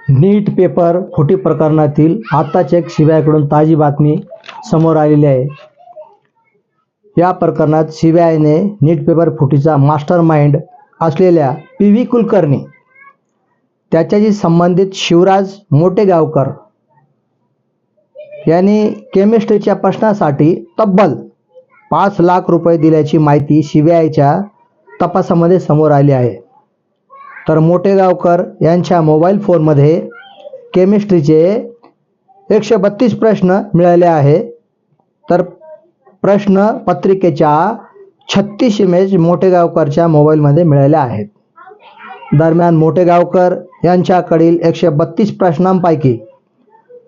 नीट paper फुटी प्रकरणातील आत्ताच एक सीबीआयकडून ताजी बातमी समोर आलेली आहे. या प्रकरणात सीबीआयने नीट पेपर फुटीचा मास्टर माइंड असलेल्या पी.व्ही. कुलकर्णी त्याच्याशी संबंधित शिवराज मोटेगावकर यांनी केमिस्ट्रीच्या प्रश्नासाठी तब्बल 5 लाख रुपये दिल्याची माहिती सीबीआयच्या तपासामध्ये समोर आली आहे. तर मोटेगावकर यांच्या मोबाईल फोनमध्ये केमिस्ट्रीचे 132 प्रश्न मिळाले आहे. तर प्रश्न पत्रिकेच्या 36 इमेज मोटेगावकरच्या मोबाईलमध्ये मिळाल्या आहेत. दरम्यान मोटेगावकर यांच्याकडील 132 प्रश्नांपैकी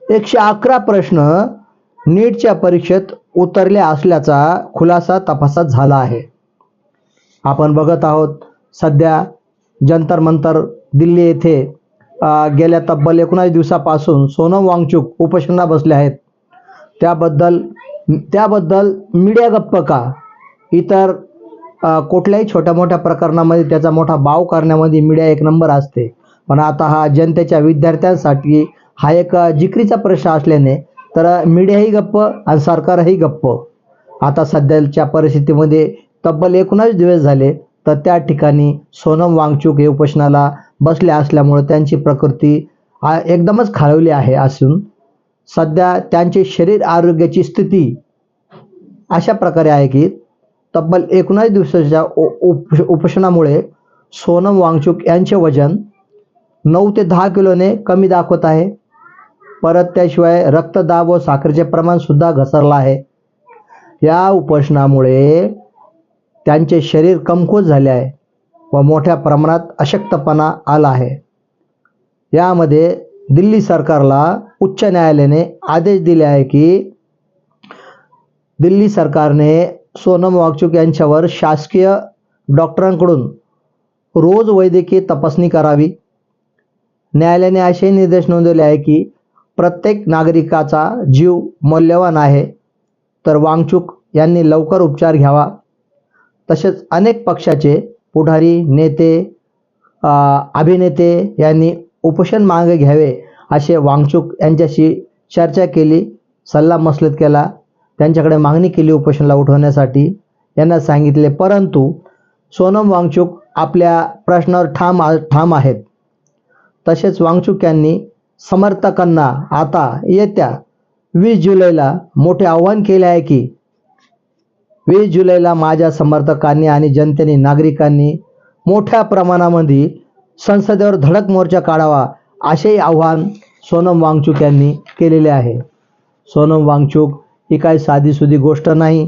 111 प्रश्न नीटच्या परीक्षेत उतरले असल्याचा खुलासा तपासात झाला आहे. आपण बघत आहोत सध्या जंतर मंतर दिल्ली येथे गेल्या तब्बल 19 दिवसापासून सोनम वांगचुक उपोषणाला बसले आहेत. त्याबद्दल मीडिया गप्प का? इतर कुठल्याही छोट्या मोठ्या प्रकरणामध्ये त्याचा मोठा बाव करण्यामध्ये मीडिया एक नंबर असते, पण आता हा जनतेच्या विद्यार्थ्यांसाठी हा एक जिकरीचा प्रश्न असल्याने तर मीडियाही गप्प आणि सरकारही गप्प. आता सध्याच्या परिस्थितीमध्ये तब्बल 19 दिवस झाले तर त्या ठिकाणी सोनम वांगचुक हे उपोषणाला बसले असल्यामुळे त्यांची प्रकृती एकदमच खालवली आहे असून सध्या त्यांचे शरीर आरोग्याची स्थिती अशा प्रकारे आहे की तब्बल 19 दिवसाच्या उपोषणामुळे सोनम वांगचुक यांचे वजन 9 ते 10 किलोने कमी दाखवत आहे. परत त्याशिवाय रक्तदाब व साखरेचे प्रमाण सुद्धा घसरलं आहे. या उपोषणामुळे त्यांचे शरीर कमकुवत झाले आहे व मोठ्या प्रमाणात अशक्तपणा आला आहे. यामध्ये दिल्ली सरकारला उच्च न्यायालयाने आदेश दिले आहे की दिल्ली सरकारने सोनम वांगचुक यांच्यावर शासकीय डॉक्टरांकडून रोज वैद्यकीय तपासणी करावी. न्यायालयाने असे निर्देश नोंदवले आहे की प्रत्येक नागरिकाचा जीव मौल्यवान आहे, तर वांगचुक यांनी लवकर उपचार घ्यावा. तसेच अनेक पक्षाचे पुढारी, नेते, अभिनेते यांनी उपोषण मागे घ्यावे असे वांगचुक यांच्याशी चर्चा केली, सल्लामसलत केला, त्यांच्याकडे मागणी केली उपोषणाला उठवण्यासाठी. यांना सांगितले, परंतु सोनम वांगचुक आपल्या प्रश्नावर ठाम आहेत. तसेच वांगचुक यांनी समर्थकांना आता येत्या 20 जुलैला मोठे आव्हान केले आहे की 20 जुलैला माझ्या समर्थकांनी आणि जनतेने, नागरिकांनी मोठ्या प्रमाणामध्ये संसदेवर धडक मोर्चा काढावा असे आव्हान सोनम वांगचुक यांनी केलेले आहे. सोनम वांगचुक ही काही साधीसुधी गोष्ट नाही.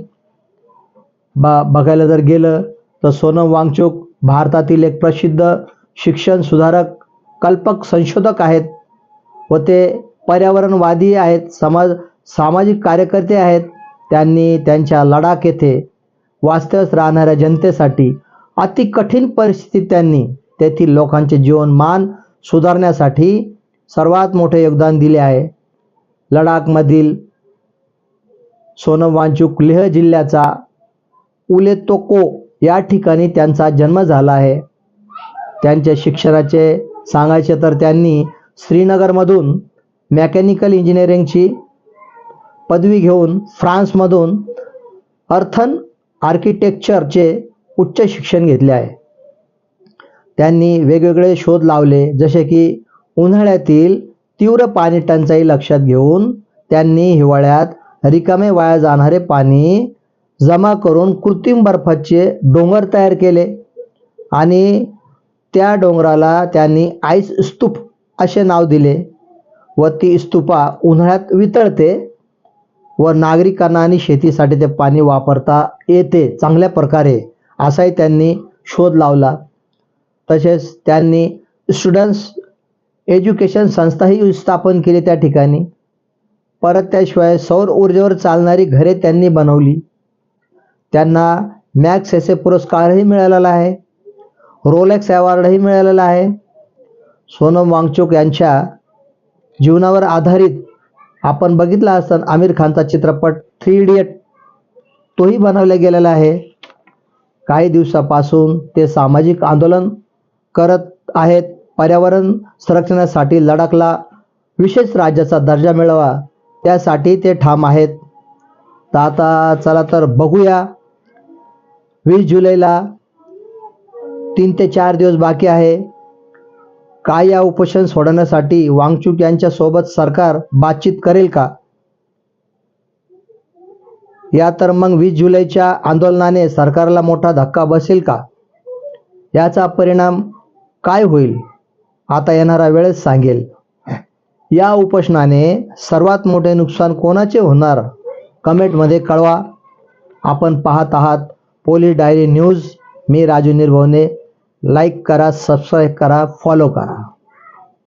बघायला जर गेलं तर सोनम वांगचुक भारतातील एक प्रसिद्ध शिक्षण सुधारक, कल्पक, संशोधक आहेत व ते पर्यावरणवादी आहेत, सामाजिक कार्यकर्ते आहेत. त्यांनी त्यांच्या लडाख येथे वास्तव्यास राहणाऱ्या जनतेसाठी अति कठीण परिस्थितीत त्यांनी तेथील लोकांचे जीवनमान सुधारण्यासाठी सर्वात मोठे योगदान दिले आहे. लडाखमधील सोनम वांगचुक लेह जिल्ह्याचा उलेतोको या ठिकाणी त्यांचा जन्म झाला आहे. त्यांच्या शिक्षणाचे सांगायचे तर त्यांनी श्रीनगरमधून मेकॅनिकल इंजिनिअरिंगची पदवी घेऊन फ्रान्समधून अर्थन आर्किटेक्चरचे उच्च शिक्षण घेतले आहे. त्यांनी वेगवेगळे शोध लावले, जसे की उन्हाळ्यातील तीव्र पाणी टंचाई लक्षात घेऊन त्यांनी हिवाळ्यात रिकामे वाया जाणारे पाणी जमा करून कृत्रिम बर्फाचे डोंगर तयार केले आणि त्या डोंगराला त्यांनी आईस स्तूप असे नाव दिले व ती स्तूपा उन्हाळ्यात वितळते व नागरिकांना आणि शेतीसाठी ते पाणी वापरता येते चांगल्या प्रकारे, असाही त्यांनी शोध लावला. तसेच त्यांनी स्टुडंट्स एज्युकेशन संस्थाही स्थापन केली त्या ठिकाणी. परत त्याशिवाय सौर ऊर्जेवर चालणारी घरे त्यांनी बनवली. त्यांना मॅग्सेसे पुरस्कारही मिळालेला आहे, रोलेक्स अवॉर्डही मिळालेला आहे. सोनम वांगचुक यांच्या जीवनावर आधारित आपण बघितला असताना आमिर खानचा चित्रपट 3 इडियट तोही बनवला गेलेला आहे. काही दिवसापासून ते सामाजिक आंदोलन करत आहेत पर्यावरण संरक्षणासाठी लडाखला विशेष राज्याचा दर्जा मिळावा त्यासाठी ते ठाम आहेत. तर आता चला तर बघूया 20 जुलैला 3 ते 4 दिवस बाकी आहे. काय या उपोषण सोडवण्यासाठी वांगचुक यांच्या सोबत सरकार बातचीत करेल का? या तर मग 20 जुलैच्या आंदोलनाने सरकारला मोठा धक्का बसेल का? याचा परिणाम काय होईल आता येणारा वेळच सांगेल. या उपोषणाने सर्वात मोठे नुकसान कोणाचे होणार कमेंटमध्ये कळवा. आपण पाहत आहात पोलीस डायरी न्यूज. मी राजू निर्भवने. लाईक करा, सबस्क्राईब करा, फॉलो करा.